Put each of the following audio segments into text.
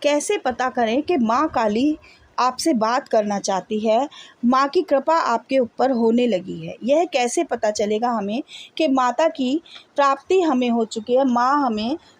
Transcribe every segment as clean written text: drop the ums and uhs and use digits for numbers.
कैसे पता करें कि माँ काली आपसे बात करना चाहती है, माँ की कृपा आपके ऊपर होने लगी है? यह कैसे पता चलेगा हमें कि माता की प्राप्ति हमें हो चुकी है,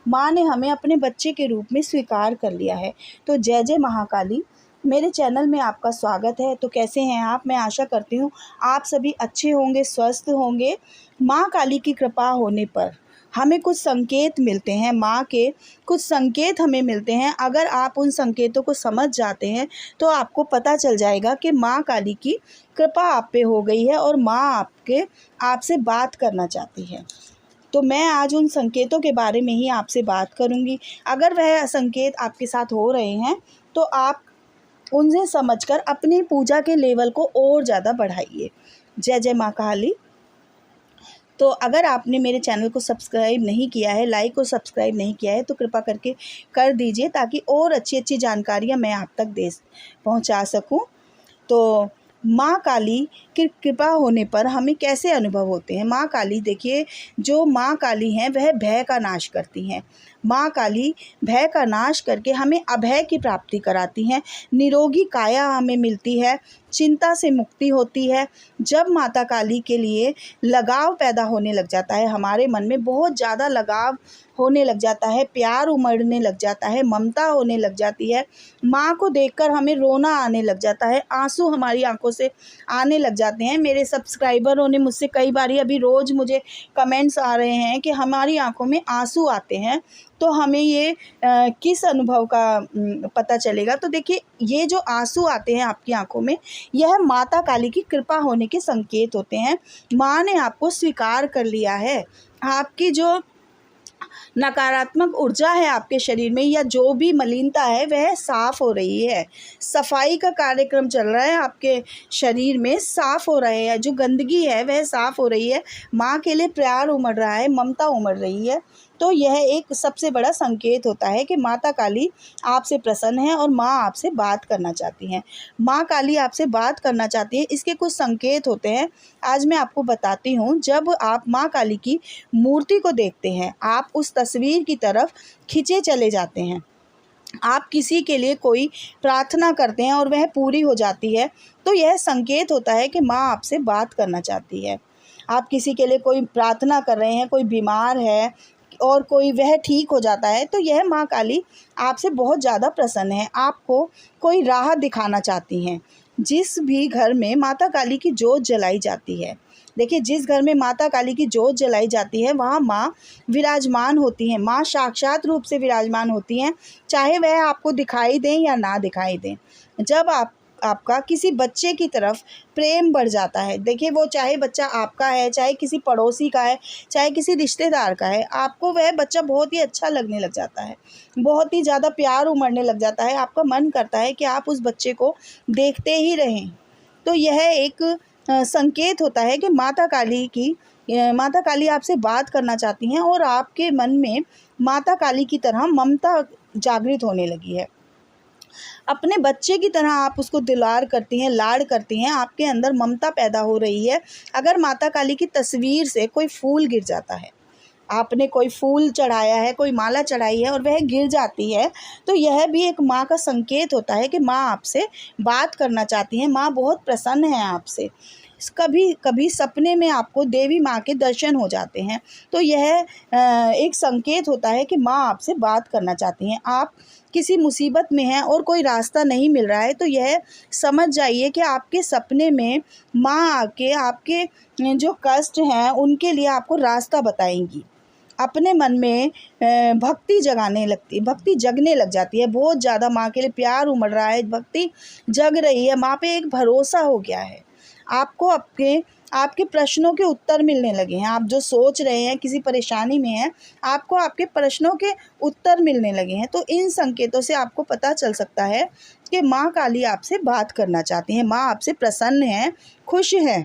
माँ ने हमें अपने बच्चे के रूप में स्वीकार कर लिया है? तो जय जय महाकाली, मेरे चैनल में आपका स्वागत है। तो कैसे हैं आप? मैं आशा करती हूँ आप सभी अच्छे होंगे, स्वस्थ होंगे। माँ काली की कृपा होने पर हमें कुछ संकेत मिलते हैं, माँ के कुछ संकेत हमें मिलते हैं। अगर आप उन संकेतों को समझ जाते हैं तो आपको पता चल जाएगा कि माँ काली की कृपा आप पे हो गई है और माँ आपसे बात करना चाहती है। तो मैं आज उन संकेतों के बारे में ही आपसे बात करूँगी। अगर वह संकेत आपके साथ हो रहे हैं तो आप उनसे समझकर अपनी पूजा के लेवल को और ज़्यादा बढ़ाइए। जय जय माँ काली। तो अगर आपने मेरे चैनल को सब्सक्राइब नहीं किया है, लाइक और सब्सक्राइब नहीं किया है, तो कृपा करके कर दीजिए ताकि और अच्छी जानकारियाँ मैं आप तक पहुंचा सकूं। तो माँ काली की कृपा होने पर हमें कैसे अनुभव होते हैं? माँ काली, देखिए, जो माँ काली हैं वह भय का नाश करती हैं। माँ काली भय का नाश करके हमें अभय की प्राप्ति कराती हैं, निरोगी काया हमें मिलती है, चिंता से मुक्ति होती है। जब माता काली के लिए लगाव पैदा होने लग जाता है, हमारे मन में बहुत ज़्यादा लगाव होने लग जाता है, प्यार उमड़ने लग जाता है, ममता होने लग जाती है, माँ को देखकर हमें रोना आने लग जाता है, आंसू हमारी आंखों से आने लग जाते हैं। मेरे सब्सक्राइबरों ने मुझसे कई बारी, अभी रोज़ मुझे कमेंट्स आ रहे हैं कि हमारी आंखों में आंसू आते हैं। तो हमें ये किस अनुभव का पता चलेगा? तो देखिए, ये जो आंसू आते हैं आपकी आंखों में, यह माता काली की कृपा होने के संकेत होते हैं। माँ ने आपको स्वीकार कर लिया है। आपकी जो नकारात्मक ऊर्जा है आपके शरीर में, या जो भी मलिनता है वह साफ़ हो रही है। सफाई का कार्यक्रम चल रहा है, आपके शरीर में साफ़ हो रहे हैं, जो गंदगी है वह साफ़ हो रही है। माँ के लिए प्यार उमड़ रहा है, ममता उमड़ रही है। तो यह एक सबसे बड़ा संकेत होता है कि माता काली आपसे प्रसन्न है और माँ आपसे बात करना चाहती हैं। माँ काली आपसे बात करना चाहती है, इसके कुछ संकेत होते हैं। आज मैं आपको बताती हूँ। जब आप माँ काली की मूर्ति को देखते हैं, आप उस तस्वीर की तरफ खिंचे चले जाते हैं। आप किसी के लिए कोई प्रार्थना करते हैं और वह पूरी हो जाती है, तो यह संकेत होता है कि माँ आपसे बात करना चाहती है। आप किसी के लिए कोई प्रार्थना कर रहे हैं, कोई बीमार है और कोई वह ठीक हो जाता है, तो यह माँ काली आपसे बहुत ज़्यादा प्रसन्न है, आपको कोई राह दिखाना चाहती हैं। जिस भी घर में माता काली की जोत जलाई जाती है, देखिए, जिस घर में माता काली की जोत जलाई जाती है वहाँ माँ विराजमान होती हैं। माँ साक्षात रूप से विराजमान होती हैं, चाहे वह आपको दिखाई दें या ना दिखाई दें। जब आपका किसी बच्चे की तरफ प्रेम बढ़ जाता है, देखिए, वो चाहे बच्चा आपका है, चाहे किसी पड़ोसी का है, चाहे किसी रिश्तेदार का है, आपको वह बच्चा बहुत ही अच्छा लगने लग जाता है, बहुत ही ज़्यादा प्यार उमड़ने लग जाता है। आपका मन करता है कि आप उस बच्चे को देखते ही रहें। तो यह एक संकेत होता है कि माता काली आपसे बात करना चाहती हैं और आपके मन में माता काली की तरह ममता जागृत होने लगी है। अपने बच्चे की तरह आप उसको दुलार करती हैं, लाड़ करती हैं, आपके अंदर ममता पैदा हो रही है। अगर माता काली की तस्वीर से कोई फूल गिर जाता है, आपने कोई फूल चढ़ाया है, कोई माला चढ़ाई है और वह गिर जाती है, तो यह भी एक माँ का संकेत होता है कि माँ आपसे बात करना चाहती हैं, माँ बहुत प्रसन्न है आपसे। कभी कभी सपने में आपको देवी माँ के दर्शन हो जाते हैं, तो यह एक संकेत होता है कि माँ आपसे बात करना चाहती हैं। आप किसी मुसीबत में हैं और कोई रास्ता नहीं मिल रहा है, तो यह समझ जाइए कि आपके सपने में माँ आके आपके जो कष्ट हैं उनके लिए आपको रास्ता बताएंगी। अपने मन में भक्ति जगने लग जाती है, बहुत ज़्यादा माँ के लिए प्यार उमड़ रहा है, भक्ति जग रही है, माँ पे एक भरोसा हो गया है। आपको आपके प्रश्नों के उत्तर मिलने लगे हैं। आप जो सोच रहे हैं, किसी परेशानी में हैं, आपको आपके प्रश्नों के उत्तर मिलने लगे हैं। तो इन संकेतों से आपको पता चल सकता है कि माँ काली आपसे बात करना चाहती हैं, माँ आपसे प्रसन्न है, खुश है।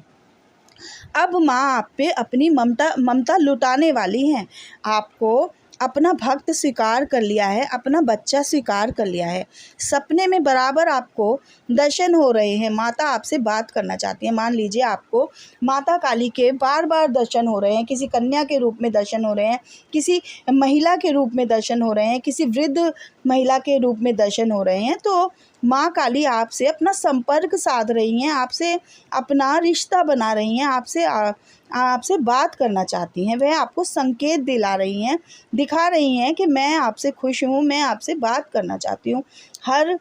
अब माँ आप पे अपनी ममता लुटाने वाली हैं। आपको अपना भक्त स्वीकार कर लिया है, अपना बच्चा स्वीकार कर लिया है। सपने में बराबर आपको दर्शन हो रहे हैं, माता आपसे बात करना चाहती है। मान लीजिए आपको माता काली के बार बार दर्शन हो रहे हैं, किसी कन्या के रूप में दर्शन हो रहे हैं, किसी महिला के रूप में दर्शन हो रहे हैं, किसी वृद्ध महिला के रूप में दर्शन हो रहे हैं, तो माँ काली आपसे अपना संपर्क साध रही हैं, आपसे अपना रिश्ता बना रही हैं, आपसे बात करना चाहती हैं। वह आपको संकेत दिला रही हैं, दिखा रही हैं कि मैं आपसे खुश हूँ, मैं आपसे बात करना चाहती हूँ। हर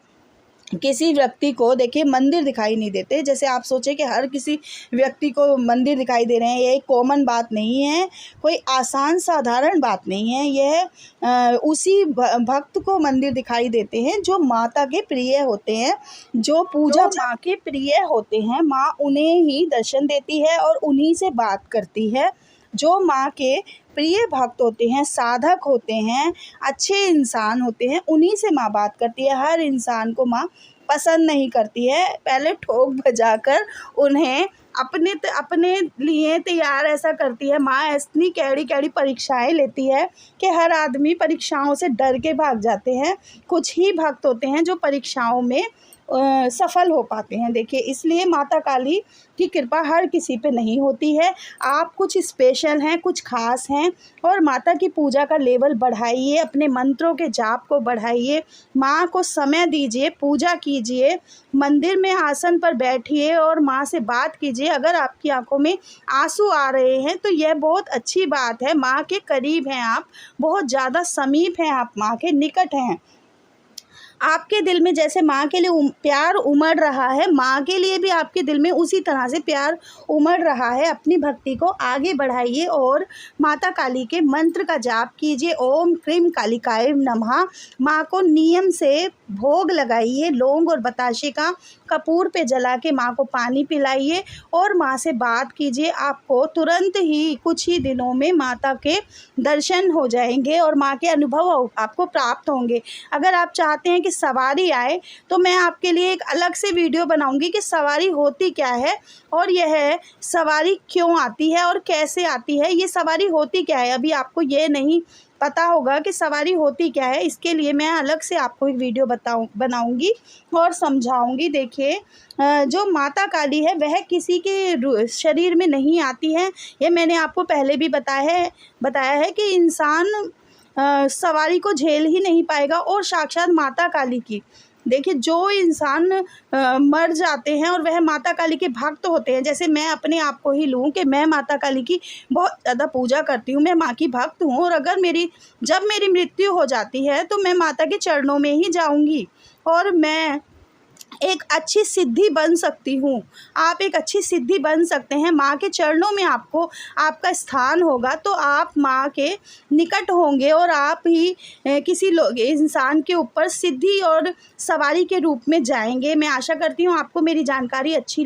किसी व्यक्ति को देखिए मंदिर दिखाई नहीं देते। जैसे आप सोचें कि हर किसी व्यक्ति को मंदिर दिखाई दे रहे हैं, ये एक कॉमन बात नहीं है, कोई आसान साधारण बात नहीं है। यह उसी भक्त को मंदिर दिखाई देते हैं जो माता के प्रिय होते हैं, जो पूजा माँ के प्रिय होते हैं। माँ उन्हें ही दर्शन देती है और उन्हीं से बात करती है। जो माँ के प्रिय भक्त होते हैं, साधक होते हैं, अच्छे इंसान होते हैं, उन्हीं से माँ बात करती है। हर इंसान को माँ पसंद नहीं करती है, पहले ठोक बजाकर उन्हें अपने लिए तैयार ऐसा करती है। माँ इतनी कैड़ी परीक्षाएं लेती है कि हर आदमी परीक्षाओं से डर के भाग जाते हैं। कुछ ही भक्त होते हैं जो परीक्षाओं में सफल हो पाते हैं। देखिए, इसलिए माता काली की कृपा हर किसी पे नहीं होती है। आप कुछ स्पेशल हैं, कुछ खास हैं, और माता की पूजा का लेवल बढ़ाइए, अपने मंत्रों के जाप को बढ़ाइए, माँ को समय दीजिए, पूजा कीजिए, मंदिर में आसन पर बैठिए और माँ से बात कीजिए। अगर आपकी आंखों में आंसू आ रहे हैं तो यह बहुत अच्छी बात है। माँ के करीब हैं आप, बहुत ज़्यादा समीप हैं आप, माँ के निकट हैं। आपके दिल में जैसे माँ के लिए प्यार उमड़ रहा है, माँ के लिए भी आपके दिल में उसी तरह से प्यार उमड़ रहा है। अपनी भक्ति को आगे बढ़ाइए और माता काली के मंत्र का जाप कीजिए। ओम क्रीम कालिकाय नमः। माँ को नियम से भोग लगाइए, लौंग और बताशे का कपूर पे जला के माँ को पानी पिलाइए और माँ से बात कीजिए। आपको तुरंत ही कुछ ही दिनों में माता के दर्शन हो जाएंगे और माँ के अनुभव आपको प्राप्त होंगे। अगर आप चाहते हैं कि सवारी आए तो मैं आपके लिए एक अलग से वीडियो बनाऊंगी कि सवारी होती क्या है और यह सवारी क्यों आती है और कैसे आती है। ये सवारी होती क्या है, अभी आपको ये नहीं पता होगा कि सवारी होती क्या है। इसके लिए मैं अलग से आपको एक वीडियो बनाऊंगी और समझाऊंगी। देखिए, जो माता काली है वह किसी के शरीर में नहीं आती है। ये मैंने आपको पहले भी बताया है कि इंसान सवारी को झेल ही नहीं पाएगा। और साक्षात माता काली की देखिए, जो इंसान मर जाते हैं और वह माता काली के भक्त होते हैं, जैसे मैं अपने आप को ही लूँ कि मैं माता काली की बहुत ज़्यादा पूजा करती हूँ, मैं माँ की भक्त हूँ, और अगर जब मेरी मृत्यु हो जाती है तो मैं माता के चरणों में ही जाऊँगी और मैं एक अच्छी सिद्धि बन सकती हूँ। आप एक अच्छी सिद्धि बन सकते हैं। माँ के चरणों में आपका स्थान होगा तो आप माँ के निकट होंगे और आप ही किसी इंसान के ऊपर सिद्धि और सवारी के रूप में जाएंगे। मैं आशा करती हूँ आपको मेरी जानकारी अच्छी